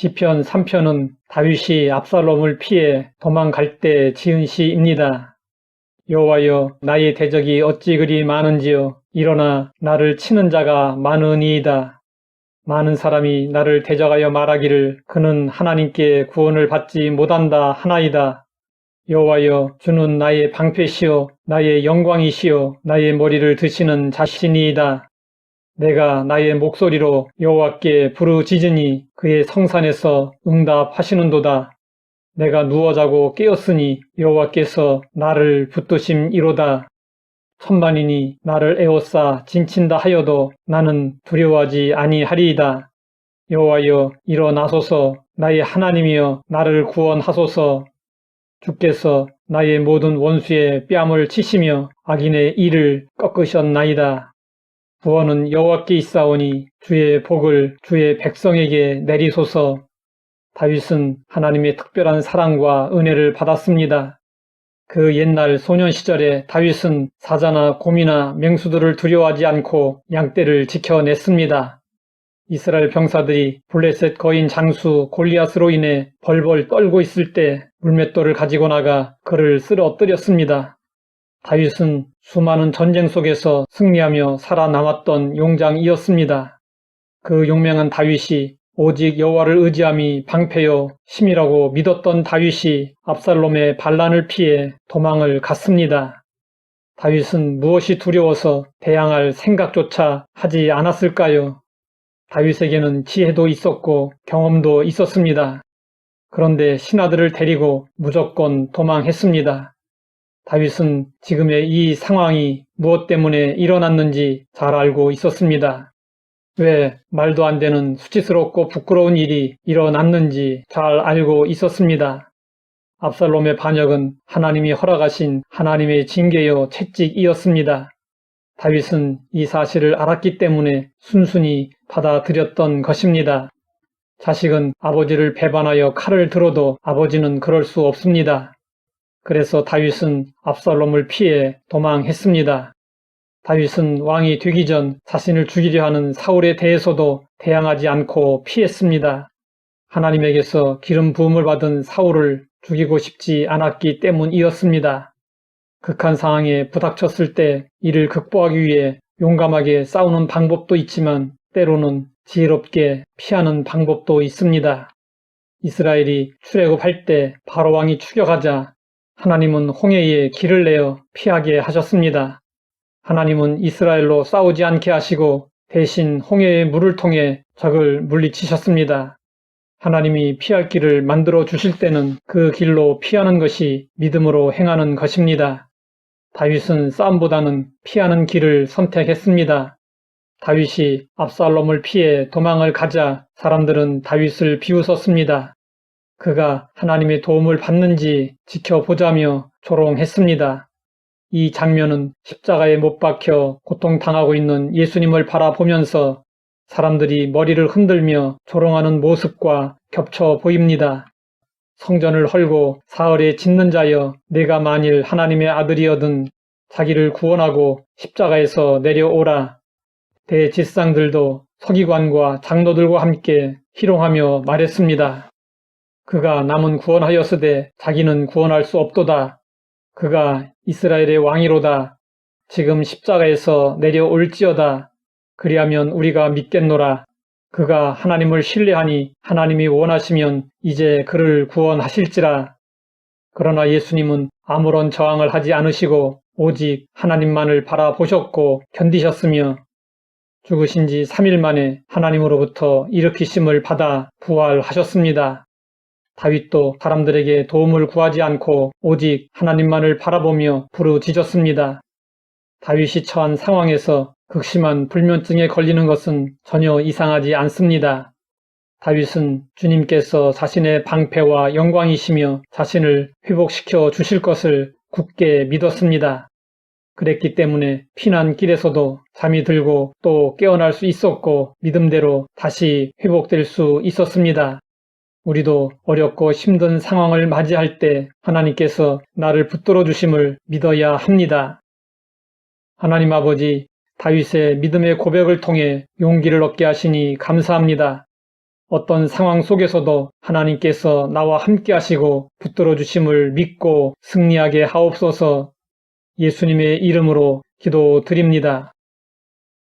시편 3편은 다윗이 압살롬을 피해 도망갈 때 지은 시입니다. 여호와여, 나의 대적이 어찌 그리 많은지요. 일어나 나를 치는 자가 많으니이다. 많은 사람이 나를 대적하여 말하기를 그는 하나님께 구원을 받지 못한다 하나이다. 여호와여, 주는 나의 방패시요 나의 영광이시요 나의 머리를 드시는 자신이이다. 내가 나의 목소리로 여호와께 부르짖으니 그의 성산에서 응답하시는도다. 내가 누워 자고 깨었으니 여호와께서 나를 붙드심이로다. 천만인이 나를 에워싸 진친다 하여도 나는 두려워하지 아니하리이다. 여호와여, 일어나소서. 나의 하나님이여, 나를 구원하소서. 주께서 나의 모든 원수의 뺨을 치시며 악인의 이를 꺾으셨나이다. 구원은 여호와께 있사오니 주의 복을 주의 백성에게 내리소서. 다윗은 하나님의 특별한 사랑과 은혜를 받았습니다. 그 옛날 소년 시절에 다윗은 사자나 곰이나 맹수들을 두려워하지 않고 양떼를 지켜냈습니다. 이스라엘 병사들이 블레셋 거인 장수 골리앗으로 인해 벌벌 떨고 있을 때 물맷돌을 가지고 나가 그를 쓰러뜨렸습니다. 다윗은 수많은 전쟁 속에서 승리하며 살아남았던 용장이었습니다. 그 용맹한 다윗이 오직 여호와를 의지함이 방패요 힘이라고 믿었던 다윗이 압살롬의 반란을 피해 도망을 갔습니다. 다윗은 무엇이 두려워서 대항할 생각조차 하지 않았을까요? 다윗에게는 지혜도 있었고 경험도 있었습니다. 그런데 신하들을 데리고 무조건 도망했습니다. 다윗은 지금의 이 상황이 무엇 때문에 일어났는지 잘 알고 있었습니다. 왜 말도 안 되는 수치스럽고 부끄러운 일이 일어났는지 잘 알고 있었습니다. 압살롬의 반역은 하나님이 허락하신 하나님의 징계요 채찍이었습니다. 다윗은 이 사실을 알았기 때문에 순순히 받아들였던 것입니다. 자식은 아버지를 배반하여 칼을 들어도 아버지는 그럴 수 없습니다. 그래서 다윗은 압살롬을 피해 도망했습니다. 다윗은 왕이 되기 전 자신을 죽이려 하는 사울에 대해서도 대항하지 않고 피했습니다. 하나님에게서 기름 부음을 받은 사울을 죽이고 싶지 않았기 때문이었습니다. 극한 상황에 부닥쳤을 때 이를 극복하기 위해 용감하게 싸우는 방법도 있지만 때로는 지혜롭게 피하는 방법도 있습니다. 이스라엘이 출애굽할 때 바로왕이 추격하자 하나님은 홍해에 길을 내어 피하게 하셨습니다. 하나님은 이스라엘로 싸우지 않게 하시고 대신 홍해의 물을 통해 적을 물리치셨습니다. 하나님이 피할 길을 만들어 주실 때는 그 길로 피하는 것이 믿음으로 행하는 것입니다. 다윗은 싸움보다는 피하는 길을 선택했습니다. 다윗이 압살롬을 피해 도망을 가자 사람들은 다윗을 비웃었습니다. 그가 하나님의 도움을 받는지 지켜보자며 조롱했습니다. 이 장면은 십자가에 못 박혀 고통당하고 있는 예수님을 바라보면서 사람들이 머리를 흔들며 조롱하는 모습과 겹쳐 보입니다. 성전을 헐고 사흘에 짓는 자여, 내가 만일 하나님의 아들이어든 자기를 구원하고 십자가에서 내려오라. 대제사장들도 서기관과 장로들과 함께 희롱하며 말했습니다. 그가 남은 구원하였으되 자기는 구원할 수 없도다. 그가 이스라엘의 왕이로다. 지금 십자가에서 내려올지어다. 그리하면 우리가 믿겠노라. 그가 하나님을 신뢰하니 하나님이 원하시면 이제 그를 구원하실지라. 그러나 예수님은 아무런 저항을 하지 않으시고 오직 하나님만을 바라보셨고 견디셨으며 죽으신 지 3일 만에 하나님으로부터 일으키심을 받아 부활하셨습니다. 다윗도 사람들에게 도움을 구하지 않고 오직 하나님만을 바라보며 부르짖었습니다. 다윗이 처한 상황에서 극심한 불면증에 걸리는 것은 전혀 이상하지 않습니다. 다윗은 주님께서 자신의 방패와 영광이시며 자신을 회복시켜 주실 것을 굳게 믿었습니다. 그랬기 때문에 피난길에서도 잠이 들고 또 깨어날 수 있었고 믿음대로 다시 회복될 수 있었습니다. 우리도 어렵고 힘든 상황을 맞이할 때 하나님께서 나를 붙들어 주심을 믿어야 합니다. 하나님 아버지, 다윗의 믿음의 고백을 통해 용기를 얻게 하시니 감사합니다. 어떤 상황 속에서도 하나님께서 나와 함께 하시고 붙들어 주심을 믿고 승리하게 하옵소서. 예수님의 이름으로 기도드립니다.